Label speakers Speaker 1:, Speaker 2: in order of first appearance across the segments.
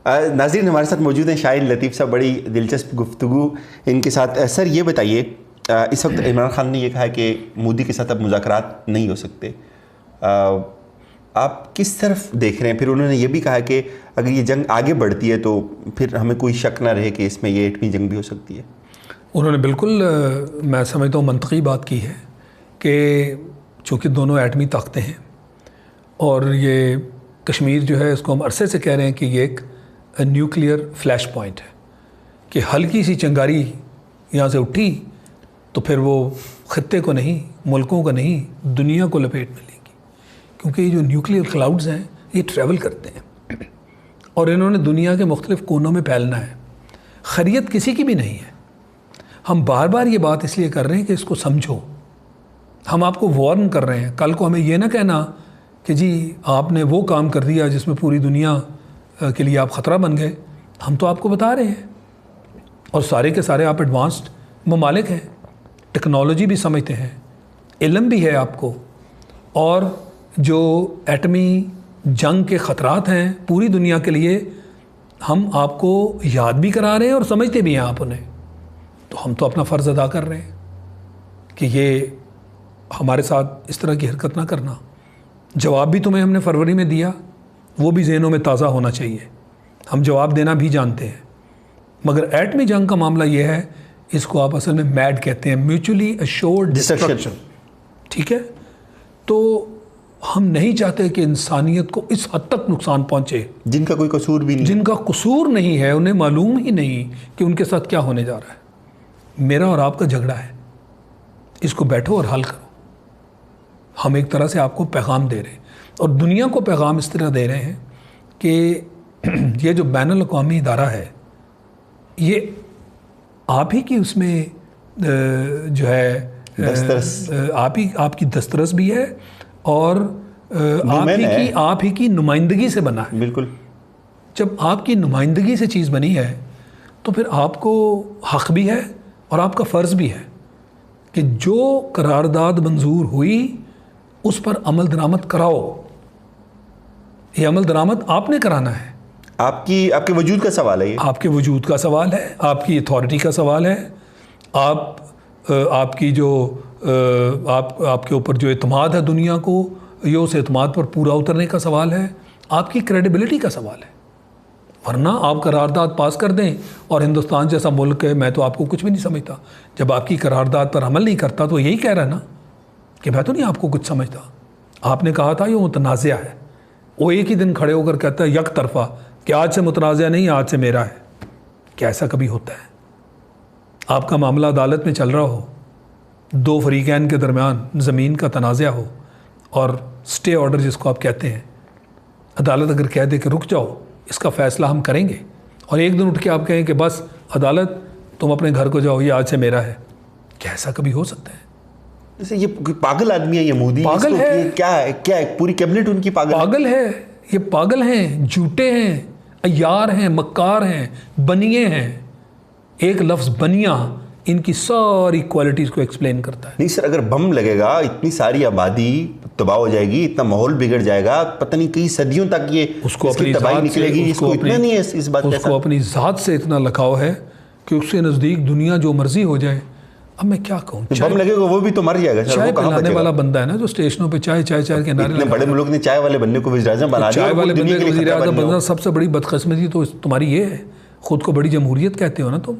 Speaker 1: ناظرین ہمارے ساتھ موجود ہیں شاہد لطیف صاحب، بڑی دلچسپ گفتگو ان کے ساتھ. سر یہ بتائیے، اس وقت عمران خان نے یہ کہا کہ مودی کے ساتھ اب مذاکرات نہیں ہو سکتے، آپ کس طرف دیکھ رہے ہیں؟ پھر انہوں نے یہ بھی کہا کہ اگر یہ جنگ آگے بڑھتی ہے تو پھر ہمیں کوئی شک نہ رہے کہ اس میں یہ ایٹمی جنگ بھی ہو سکتی ہے.
Speaker 2: انہوں نے بالکل میں سمجھتا ہوں منطقی بات کی ہے کہ چونکہ دونوں ایٹمی طاقتیں ہیں اور یہ کشمیر جو ہے اس کو ہم عرصے سے کہہ رہے ہیں کہ یہ ایک نیوکلیئر فلیش پوائنٹ ہے کہ ہلکی سی چنگاری یہاں سے اٹھی تو پھر وہ خطے کو نہیں، ملکوں کو نہیں، دنیا کو لپیٹ میں لے گی، کیونکہ یہ جو نیوکلیئر کلاؤڈز ہیں یہ ٹریول کرتے ہیں اور انہوں نے دنیا کے مختلف کونوں میں پھیلنا ہے. خیریت کسی کی بھی نہیں ہے. ہم بار بار یہ بات اس لیے کر رہے ہیں کہ اس کو سمجھو. ہم آپ کو وارن کر رہے ہیں. کل کو ہمیں یہ نہ کہنا کہ جی آپ نے وہ کام کر دیا جس میں پوری دنیا کے لیے آپ خطرہ بن گئے. ہم تو آپ کو بتا رہے ہیں اور سارے کے سارے آپ ایڈوانسڈ ممالک ہیں، ٹیکنالوجی بھی سمجھتے ہیں، علم بھی ہے آپ کو، اور جو ایٹمی جنگ کے خطرات ہیں پوری دنیا کے لیے ہم آپ کو یاد بھی کرا رہے ہیں اور سمجھتے بھی ہیں آپ انہیں. تو ہم تو اپنا فرض ادا کر رہے ہیں کہ یہ ہمارے ساتھ اس طرح کی حرکت نہ کرنا. جواب بھی تمہیں ہم نے فروری میں دیا، وہ بھی ذہنوں میں تازہ ہونا چاہیے. ہم جواب دینا بھی جانتے ہیں، مگر ایٹمی جنگ کا معاملہ یہ ہے، اس کو آپ اصل میں میڈ کہتے ہیں، میوچولی ایشورڈ ڈسٹرکشن. ٹھیک ہے، تو ہم نہیں چاہتے کہ انسانیت کو اس حد تک نقصان پہنچے
Speaker 1: جن کا کوئی قصور بھی نہیں،
Speaker 2: جن کا قصور نہیں ہے، انہیں معلوم ہی نہیں کہ ان کے ساتھ کیا ہونے جا رہا ہے. میرا اور آپ کا جھگڑا ہے، اس کو بیٹھو اور حل کرو. ہم ایک طرح سے آپ کو پیغام دے رہے ہیں اور دنیا کو پیغام اس طرح دے رہے ہیں کہ یہ جو بین الاقوامی ادارہ ہے یہ آپ ہی کی اس میں جو ہے آپ کی دسترس بھی ہے اور آپ ہی کی نمائندگی سے بنا ہے.
Speaker 1: بالکل.
Speaker 2: جب آپ کی نمائندگی سے چیز بنی ہے تو پھر آپ کو حق بھی ہے اور آپ کا فرض بھی ہے کہ جو قرارداد منظور ہوئی اس پر عمل درآمد کراؤ. یہ عمل درآمد آپ نے کرانا ہے. آپ
Speaker 1: کے وجود کا سوال ہے، یہ
Speaker 2: آپ کے وجود کا سوال ہے، آپ کی اتھارٹی کا سوال ہے، آپ کی جو آپ کے اوپر جو اعتماد ہے دنیا کو، یہ اس اعتماد پر پورا اترنے کا سوال ہے، آپ کی کریڈیبلٹی کا سوال ہے. ورنہ آپ قرارداد پاس کر دیں اور ہندوستان جیسا ملک ہے، میں تو آپ کو کچھ بھی نہیں سمجھتا، جب آپ کی قرارداد پر عمل نہیں کرتا تو یہی کہہ رہا ہے نا کہ میں تو نہیں آپ کو کچھ سمجھتا. آپ نے کہا تھا یہ متنازع ہے، وہ ایک ہی دن کھڑے ہو کر کہتا ہے یک طرفہ کہ آج سے متنازع نہیں، آج سے میرا ہے. کیا ایسا کبھی ہوتا ہے؟ آپ کا معاملہ عدالت میں چل رہا ہو، دو فریقین کے درمیان زمین کا تنازع ہو اور سٹے آرڈر جس کو آپ کہتے ہیں، عدالت اگر کہہ دے کہ رک جاؤ، اس کا فیصلہ ہم کریں گے، اور ایک دن اٹھ کے آپ کہیں کہ بس عدالت تم اپنے گھر کو جاؤ، یہ آج سے میرا ہے. کیا ایسا کبھی ہو سکتا ہے؟
Speaker 1: یہ پاگل آدمی ہے، یہ مودی
Speaker 2: پاگل ہے.
Speaker 1: کیا ہے پوری کیبنٹ ان کی
Speaker 2: پاگل ہے. یہ پاگل ہیں، جھوٹے ہیں، عیار ہیں، مکار ہیں، بنیے ہیں. ایک لفظ بنیا ان کی ساری کوالٹیز کو ایکسپلین کرتا ہے.
Speaker 1: نہیں سر، اگر بم لگے گا اتنی ساری آبادی تباہ ہو جائے گی، اتنا ماحول بگڑ جائے گا، پتہ نہیں کئی صدیوں تک یہ
Speaker 2: اس کو اپنی
Speaker 1: تباہی نکلے گی. اس کو اتنا نہیں ہے اس بات کا،
Speaker 2: اس کو اپنی ذات سے اتنا لگاؤ ہے کہ اس کے نزدیک دنیا جو مرضی ہو جائے. اب میں کیا کہوں،
Speaker 1: بم لگے گا وہ بھی تو مر جائے گا.
Speaker 2: چائے پلانے والا بندہ ہے نا جو اسٹیشنوں پہ چائے کے نعرے
Speaker 1: اتنے بڑے ملک نے چائے والے بندے کو وزیر اعظم بنا دیا.
Speaker 2: چائے والے بندے کو وزیر اعظم بننا سب سے بڑی بدقسمتی تو تمہاری یہ ہے. خود کو بڑی جمہوریت کہتے ہو نا تم،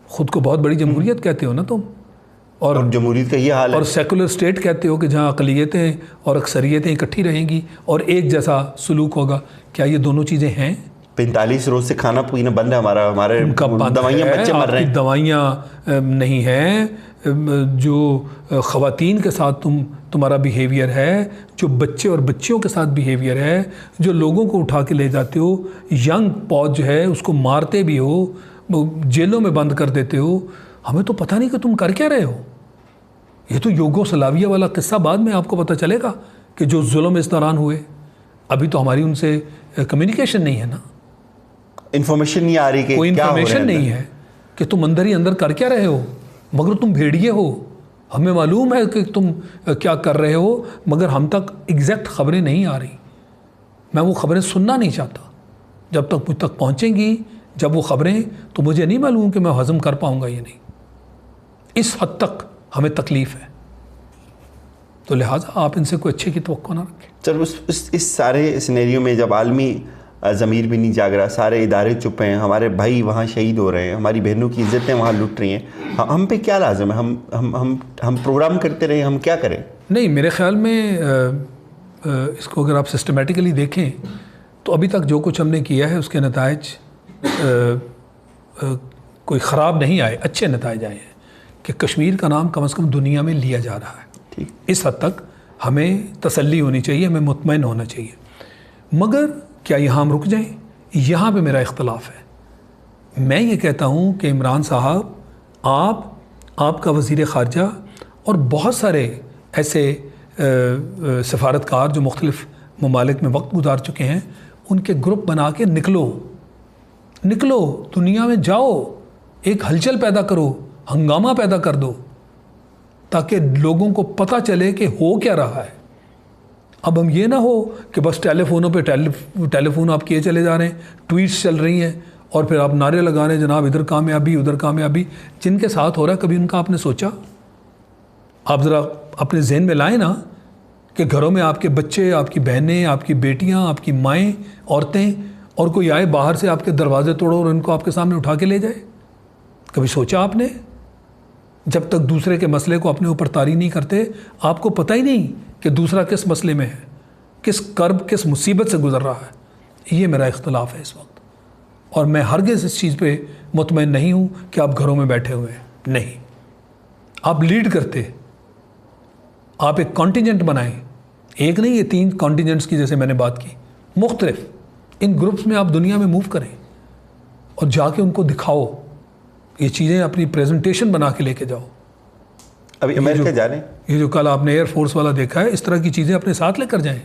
Speaker 2: خود کو بہت بڑی جمہوریت کہتے ہو نا تم، اور
Speaker 1: جمہوریت کا یہ حال ہے.
Speaker 2: اور سیکولر اسٹیٹ کہتے ہو کہ جہاں اقلیتیں اور اکثریتیں اکٹھی رہیں گی اور ایک جیسا سلوک ہوگا. کیا یہ دونوں چیزیں ہیں؟
Speaker 1: 45 روز سے کھانا پینا بند ہے ہمارے دوائیاں بچے مر رہے ہیں.
Speaker 2: دوائیاں نہیں ہیں. جو خواتین کے ساتھ تمہارا بیہیویئر ہے، جو بچے اور بچیوں کے ساتھ بیہیویئر ہے، جو لوگوں کو اٹھا کے لے جاتے ہو، ینگ پوج جو ہے اس کو مارتے بھی ہو، جیلوں میں بند کر دیتے ہو. ہمیں تو پتہ نہیں کہ تم کر کیا رہے ہو. یہ تو یوگو سلاویہ والا قصہ بعد میں آپ کو پتہ چلے گا کہ جو ظلم اس دوران ہوئے. ابھی تو ہماری ان سے کمیونیکیشن نہیں ہے نا،
Speaker 1: انفارمیشن نہیں آ رہی کہ
Speaker 2: کوئی انفارمیشن نہیں ہے کہ تم اندر ہی اندر کر کیا رہے ہو. مگر تم بھیڑیے ہو، ہمیں معلوم ہے کہ تم کیا کر رہے ہو، مگر ہم تک ایگزیکٹ خبریں نہیں آ رہی. میں وہ خبریں سننا نہیں چاہتا جب تک مجھ تک پہنچیں گی. جب وہ خبریں تو مجھے نہیں معلوم کہ میں ہضم کر پاؤں گا یا نہیں. اس حد تک ہمیں تکلیف ہے. تو لہٰذا آپ ان سے کوئی اچھے کی توقع نہ رکھیں.
Speaker 1: سر اس سارے سینیریو میں جب عالمی ضمیر بھی نہیں جاگ رہا, سارے ادارے چپ ہیں, ہمارے بھائی وہاں شہید ہو رہے ہیں, ہماری بہنوں کی عزتیں وہاں لٹ رہی ہیں, ہم پہ کیا لازم ہے؟ ہم پروگرام کرتے رہیں, ہم کیا کریں؟
Speaker 2: نہیں, میرے خیال میں اس کو اگر آپ سسٹمیٹیکلی دیکھیں تو ابھی تک جو کچھ ہم نے کیا ہے اس کے نتائج کوئی خراب نہیں آئے, اچھے نتائج آئے ہیں کہ کشمیر کا نام کم از کم دنیا میں لیا جا رہا ہے. اس حد تک ہمیں تسلی ہونی چاہیے, ہمیں مطمئن ہونا چاہیے. مگر کیا یہاں ہم رک جائیں؟ یہاں پہ میرا اختلاف ہے. میں یہ کہتا ہوں کہ عمران صاحب, آپ کا وزیر خارجہ اور بہت سارے ایسے سفارتکار جو مختلف ممالک میں وقت گزار چکے ہیں, ان کے گروپ بنا کے نکلو دنیا میں جاؤ, ایک ہلچل پیدا کرو, ہنگامہ پیدا کر دو تاکہ لوگوں کو پتہ چلے کہ ہو کیا رہا ہے. اب ہم یہ نہ ہو کہ بس ٹیلی فون آپ کیے چلے جا رہے ہیں, ٹویٹس چل رہی ہیں اور پھر آپ نعرے لگا رہے ہیں جناب ادھر کامیابی ادھر کامیابی. جن کے ساتھ ہو رہا ہے کبھی ان کا آپ نے سوچا؟ آپ ذرا اپنے ذہن میں لائیں نا کہ گھروں میں آپ کے بچے, آپ کی بہنیں, آپ کی بیٹیاں, آپ کی مائیں, عورتیں, اور کوئی آئے باہر سے آپ کے دروازے توڑو اور ان کو آپ کے سامنے اٹھا کے لے جائے. کبھی سوچا آپ نے؟ جب تک دوسرے کے مسئلے کو اپنے اوپر طاری نہیں کرتے آپ کو پتہ ہی نہیں کہ دوسرا کس مسئلے میں ہے, کس کرب, کس مصیبت سے گزر رہا ہے. یہ میرا اختلاف ہے اس وقت, اور میں ہرگز اس چیز پہ مطمئن نہیں ہوں کہ آپ گھروں میں بیٹھے ہوئے ہیں. نہیں, آپ لیڈ کرتے, آپ ایک کانٹینجنٹ بنائیں, ایک نہیں یہ 3 کانٹینجنٹس کی جیسے میں نے بات کی, مختلف ان گروپس میں آپ دنیا میں موو کریں اور جا کے ان کو دکھاؤ, یہ چیزیں اپنی پریزنٹیشن بنا کے لے کے جاؤ.
Speaker 1: ابھی امریکہ جا رہے ہیں,
Speaker 2: یہ جو کل آپ نے ایئر فورس والا دیکھا ہے, اس طرح کی چیزیں اپنے ساتھ لے کر جائیں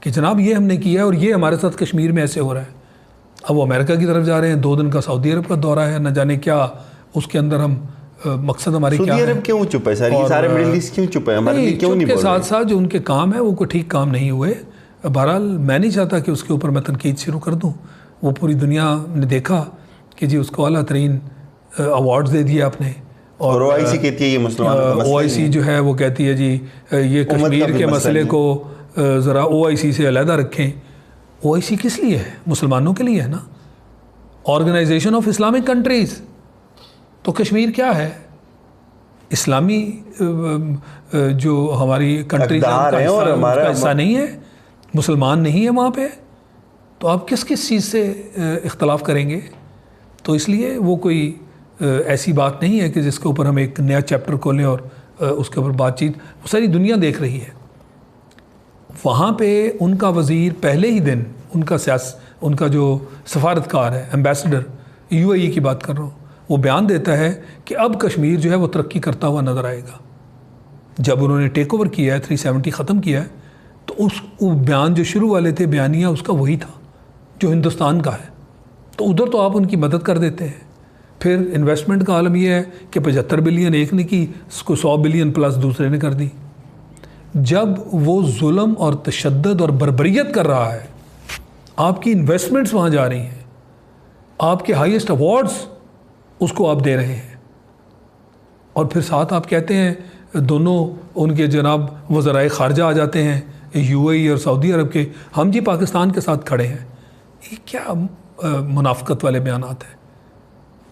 Speaker 2: کہ جناب یہ ہم نے کیا ہے اور یہ ہمارے ساتھ کشمیر میں ایسے ہو رہا ہے. اب وہ امریکہ کی طرف جا رہے ہیں, 2 دن کا سعودی عرب کا دورہ ہے, نہ جانے کیا اس کے اندر ہم مقصد ہمارے کیا ہے.
Speaker 1: سعودی عرب کیوں چپ ہے سر؟ یہ سارے مڈل ایسٹ کیوں چپ ہے؟ ہمارے لیے کیوں نہیں بول رہے؟
Speaker 2: کے ساتھ ساتھ جو ان کے کام ہے وہ کوئی ٹھیک کام نہیں ہوئے. بہرحال میں نہیں چاہتا کہ اس کے اوپر میں تنقید شروع کر دوں. وہ پوری دنیا نے دیکھا کہ جی اس کو اعلیٰ ترین ایوارڈز دے دیے آپ نے, اور
Speaker 1: او آئی سی کہتی ہے یہ مسلمانوں کا مسئلہ,
Speaker 2: او آئی سی جو ہے وہ کہتی ہے جی یہ کشمیر کے مسئلے کو ذرا او آئی سی سے علیحدہ رکھیں. او آئی سی کس لیے ہے؟ مسلمانوں کے لیے ہے نا, آرگنائزیشن آف اسلامک کنٹریز. تو کشمیر کیا ہے؟ اسلامی جو ہماری کنٹریز ہیں ان کا حصہ نہیں ہے, مسلمان نہیں ہے وہاں پہ, تو آپ کس چیز سے اختلاف کریں گے؟ تو اس لیے وہ کوئی ایسی بات نہیں ہے کہ جس کے اوپر ہم ایک نیا چیپٹر کھولیں اور اس کے اوپر بات چیت وہ ساری دنیا دیکھ رہی ہے. وہاں پہ ان کا وزیر پہلے ہی دن, ان کا جو سفارتکار ہے, ایمبیسڈر یو اے ای کی بات کر رہا ہوں, وہ بیان دیتا ہے کہ اب کشمیر جو ہے وہ ترقی کرتا ہوا نظر آئے گا. جب انہوں نے ٹیک اوور کیا ہے, 370 ختم کیا ہے, تو وہ بیان جو شروع والے تھے بیانیہ اس کا وہی تھا جو ہندوستان کا ہے. تو ادھر تو آپ ان کی مدد کر دیتے ہیں. پھر انویسٹمنٹ کا عالم یہ ہے کہ 75 بلین ایک نے کی, اس کو 100 بلین پلس دوسرے نے کر دی. جب وہ ظلم اور تشدد اور بربریت کر رہا ہے, آپ کی انویسٹمنٹس وہاں جا رہی ہیں, آپ کے ہائیسٹ ایوارڈز اس کو آپ دے رہے ہیں, اور پھر ساتھ آپ کہتے ہیں دونوں ان کے جناب وزرائے خارجہ آ جاتے ہیں یو اے ای اور سعودی عرب کے, ہم جی پاکستان کے ساتھ کھڑے ہیں. یہ کیا منافقت والے بیانات ہیں؟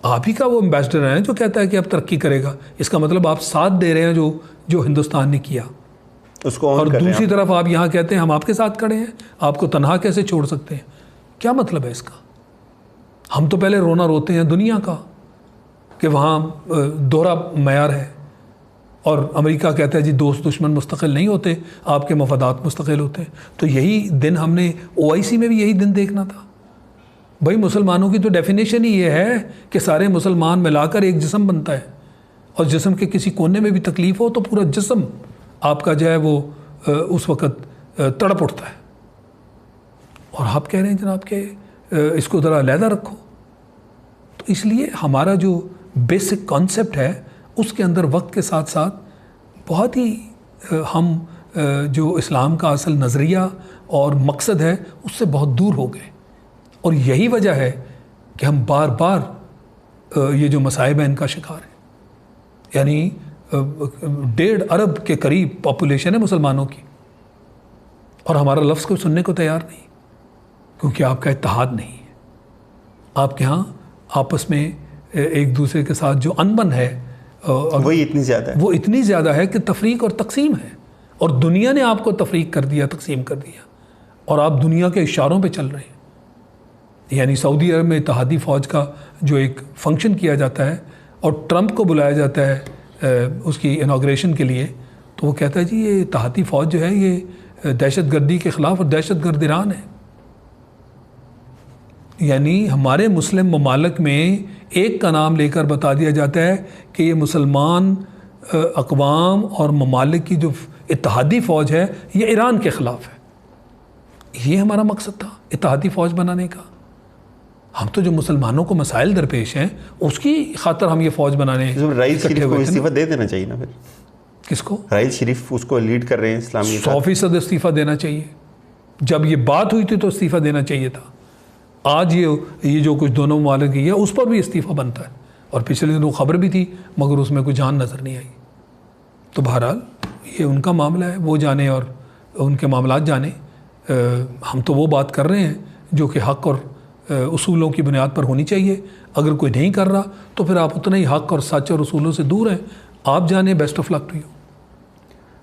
Speaker 2: آپ ہی کا وہ امبیسڈر ہے جو کہتا ہے کہ اب ترقی کرے گا, اس کا مطلب آپ ساتھ دے رہے ہیں جو ہندوستان نے کیا
Speaker 1: اس کو,
Speaker 2: اور دوسری طرف آپ یہاں کہتے ہیں ہم آپ کے ساتھ کھڑے ہیں, آپ کو تنہا کیسے چھوڑ سکتے ہیں؟ کیا مطلب ہے اس کا؟ ہم تو پہلے رونا روتے ہیں دنیا کا کہ وہاں دوہرا معیار ہے, اور امریکہ کہتا ہے جی دوست دشمن مستقل نہیں ہوتے, آپ کے مفادات مستقل ہوتے ہیں. تو یہی دن ہم نے او آئی سی میں بھی یہی دن دیکھنا تھا. بھائی مسلمانوں کی تو ڈیفینیشن ہی یہ ہے کہ سارے مسلمان ملا کر ایک جسم بنتا ہے, اور جسم کے کسی کونے میں بھی تکلیف ہو تو پورا جسم آپ کا جو ہے وہ اس وقت تڑپ اٹھتا ہے. اور آپ کہہ رہے ہیں جناب کہ اس کو ذرا علیحدہ رکھو. تو اس لیے ہمارا جو بیسک کانسیپٹ ہے اس کے اندر وقت کے ساتھ ساتھ بہت ہی ہم جو اسلام کا اصل نظریہ اور مقصد ہے اس سے بہت دور ہو گئے، اور یہی وجہ ہے کہ ہم بار بار یہ جو مصائب ہیں ان کا شکار ہیں۔ یعنی 1.5 ارب کے قریب پاپولیشن ہے مسلمانوں کی، اور ہمارا لفظ کوئی سننے کو تیار نہیں، کیونکہ آپ کا اتحاد نہیں ہے۔ آپ کے ہاں آپس میں ایک دوسرے کے ساتھ جو انبن ہے
Speaker 1: وہی اتنی زیادہ ہے،
Speaker 2: وہ اتنی زیادہ ہے کہ تفریق اور تقسیم ہے، اور دنیا نے آپ کو تفریق کر دیا، تقسیم کر دیا، اور آپ دنیا کے اشاروں پہ چل رہے ہیں۔ یعنی سعودی عرب میں اتحادی فوج کا جو ایک فنکشن کیا جاتا ہے اور ٹرمپ کو بلایا جاتا ہے اس کی انوگریشن کے لیے، تو وہ کہتا ہے جی یہ اتحادی فوج جو ہے یہ دہشت گردی کے خلاف اور دہشت گرد ایران ہے۔ یعنی ہمارے مسلم ممالک میں ایک کا نام لے کر بتا دیا جاتا ہے کہ یہ مسلمان اقوام اور ممالک کی جو اتحادی فوج ہے یہ ایران کے خلاف ہے۔ یہ ہمارا مقصد تھا اتحادی فوج بنانے کا۔ ہم تو جو مسلمانوں کو مسائل درپیش ہیں اس کی خاطر ہم یہ فوج بنانے
Speaker 1: رئیس شریف کو استعفیٰ دے دینا چاہیے نا۔ پھر
Speaker 2: کس کو؟
Speaker 1: رئیس شریف اس کو لیڈ کر رہے ہیں اسلامی
Speaker 2: 100% استعفیٰ دینا چاہیے۔ جب یہ بات ہوئی تھی تو استعفیٰ دینا چاہیے تھا۔ آج یہ جو کچھ دونوں ممالک کی ہے اس پر بھی استعفیٰ بنتا ہے، اور پچھلے دنوں خبر بھی تھی مگر اس میں کوئی جان نظر نہیں آئی۔ تو بہرحال یہ ان کا معاملہ ہے، وہ جانے اور ان کے معاملات جانے۔ ہم تو وہ بات کر رہے ہیں جو کہ حق اور اصولوں کی بنیاد پر ہونی چاہیے۔ اگر کوئی نہیں کر رہا تو پھر آپ اتنا ہی حق اور سچ اور اصولوں سے دور ہیں۔ آپ جانیں، best of luck to you.